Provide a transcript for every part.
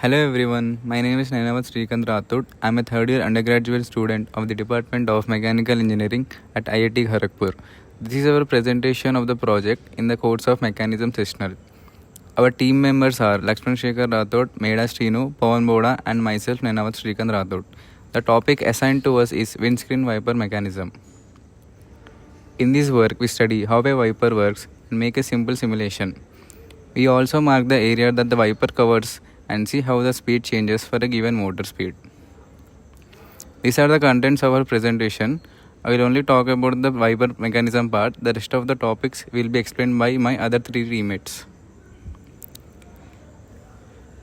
Hello everyone, my name is Nenavath Srikanth Rathod. I am a third year undergraduate student of the Department of Mechanical Engineering at IIT Kharagpur. This is our presentation of the project in the course of Mechanism Sessional. Our team members are Laxman, Shekhar, Rathod, Meda Srinu, Pavan Boda and myself Nenavath Srikant Rathod. The topic assigned to us is windscreen wiper mechanism. In this work, we study how a wiper works and make a simple simulation. We also mark the area that the wiper covers and see how the speed changes for a given motor speed. These are the contents of our presentation. I will only talk about the wiper mechanism part. The rest of the topics will be explained by my other three teammates.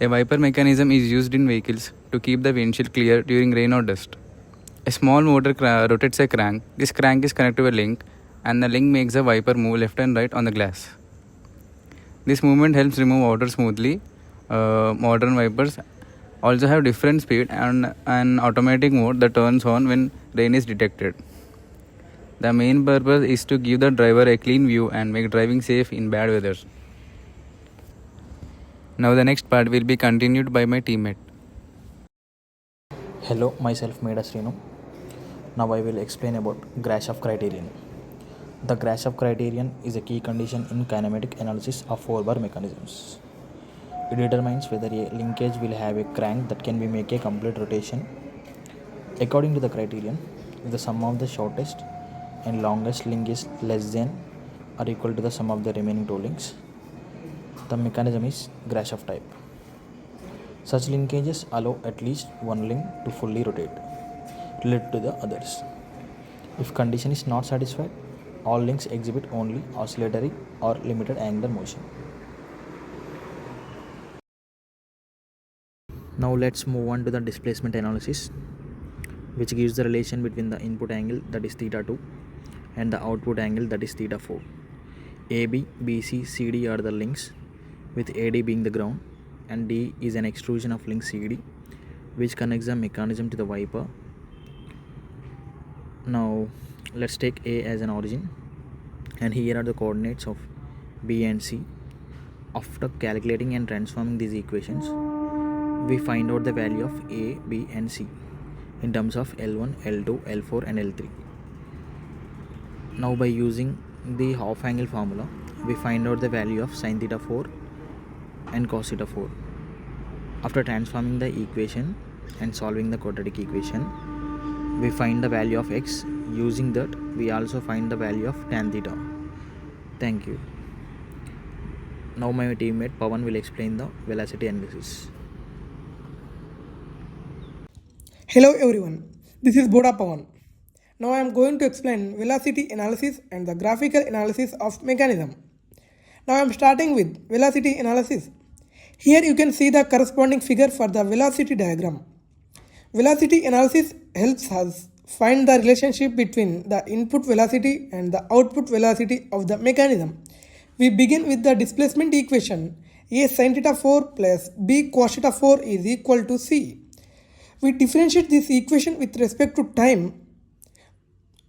A wiper mechanism is used in vehicles to keep the windshield clear during rain or dust. A small motor rotates a crank. This crank is connected to a link and the link makes the wiper move left and right on the glass. This movement helps remove water smoothly. Modern wipers also have different speed and an automatic mode that turns on when rain is detected. The main purpose is to give the driver a clean view and make driving safe in bad weather. Now the next part will be continued by my teammate. Hello, myself Meda Srinu. Now I will explain about Grashof criterion. The Grashof criterion is a key condition in kinematic analysis of 4-bar mechanisms. It determines whether a linkage will have a crank that can make a complete rotation. According to the criterion, if the sum of the shortest and longest link is less than or equal to the sum of the remaining two links, the mechanism is Grashof type. Such linkages allow at least one link to fully rotate related to the others. If condition is not satisfied, all links exhibit only oscillatory or limited angular motion. Now let's move on to the displacement analysis, which gives the relation between the input angle, that is theta 2, and the output angle, that is theta 4. AB, BC, CD are the links, with AD being the ground, and D is an extrusion of link CD, which connects the mechanism to the wiper. Now let's take A as an origin, and here are the coordinates of B and C. After calculating and transforming these equations, we find out the value of A, B and C in terms of L1, L2, L4 and L3. Now by using the half angle formula, we find out the value of sin theta 4 and cos theta 4. After transforming the equation and solving the quadratic equation, we find the value of x. Using that, we also find the value of tan theta. Thank you. Now my teammate Pavan will explain the velocity analysis. Hello everyone, this is Boda Pavan. Now I am going to explain velocity analysis and the graphical analysis of mechanism. Now I am starting with velocity analysis. Here you can see the corresponding figure for the velocity diagram. Velocity analysis helps us find the relationship between the input velocity and the output velocity of the mechanism. We begin with the displacement equation. A sin theta 4 plus B cos theta 4 is equal to C. We differentiate this equation with respect to time.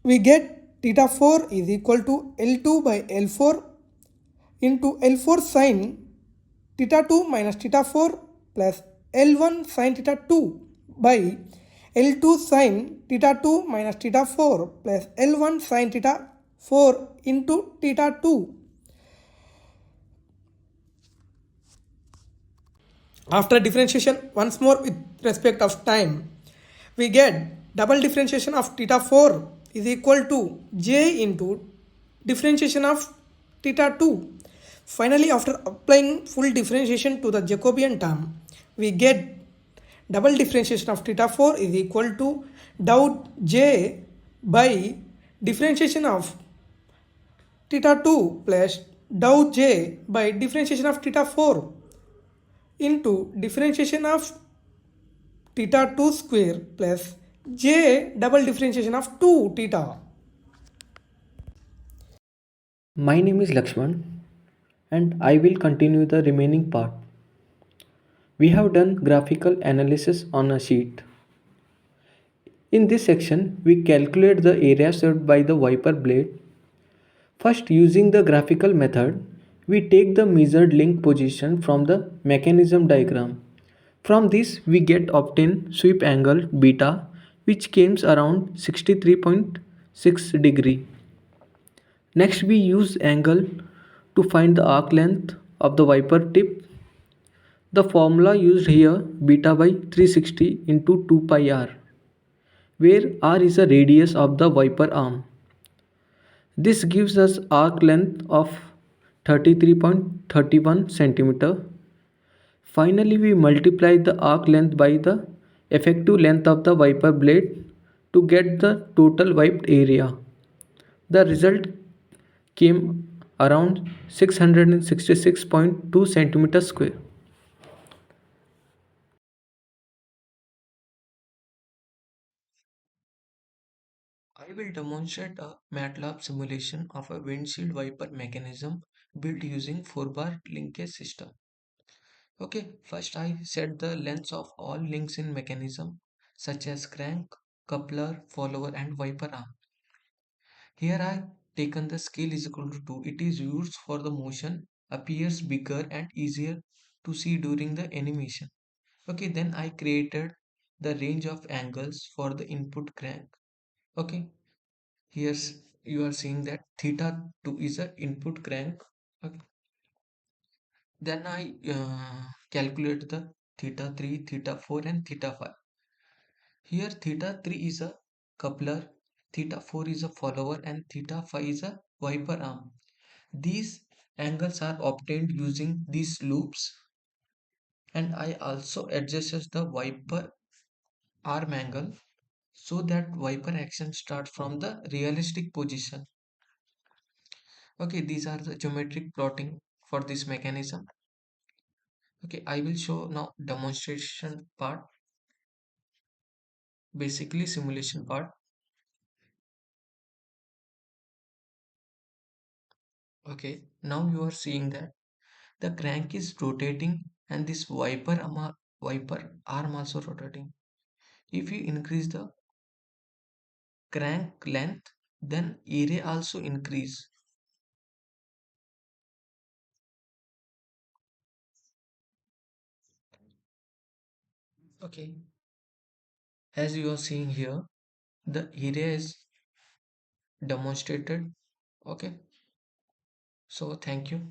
We get theta 4 is equal to L2 by L4 into L4 sin theta 2 minus theta 4 plus L1 sin theta 2 by L2 sin theta 2 minus theta 4 plus L1 sin theta 4 into theta 2. After differentiation once more with respect of time, we get double differentiation of theta 4 is equal to j into differentiation of theta 2. Finally, after applying full differentiation to the Jacobian term, we get double differentiation of theta 4 is equal to dou j by differentiation of theta 2 plus dou j by differentiation of theta 4 into differentiation of theta 2 square plus j double differentiation of 2 theta. My name is Laxman and I will continue the remaining part. We have done graphical analysis on a sheet. In this section, we calculate the area served by the wiper blade. First, using the graphical method, we take the measured link position from the mechanism diagram. From this we get obtain sweep angle beta which comes around 63.6 degree. Next we use angle to find the arc length of the wiper tip. The formula used here beta by 360 into 2 pi r, where r is the radius of the wiper arm. This gives us arc length of 33.31 centimeter. Finally, we multiply the arc length by the effective length of the wiper blade to get the total wiped area. The result came around 666.2 centimeters square. I will demonstrate a MATLAB simulation of a windshield wiper mechanism built using 4-bar linkage system. Okay, first I set the lengths of all links in mechanism such as crank, coupler, follower and wiper arm. Here I taken the scale is equal to 2. It is used for the motion appears bigger and easier to see during the animation. Okay, then I created the range of angles for the input crank. Okay, here's you are seeing that theta 2 is a input crank. Okay. Then I calculate the theta 3, theta 4 and theta 5. Here theta 3 is a coupler, theta 4 is a follower and theta 5 is a wiper arm. These angles are obtained using these loops, and I also adjusted the wiper arm angle so that wiper action starts from the realistic position. Okay, these are the geometric plotting for this mechanism. Okay, I will show now demonstration part, basically simulation part. Okay, now you are seeing that the crank is rotating and this wiper arm also rotating. If you increase the crank length, then area also increase. Okay, as you are seeing here, the area is demonstrated. Okay, so thank you.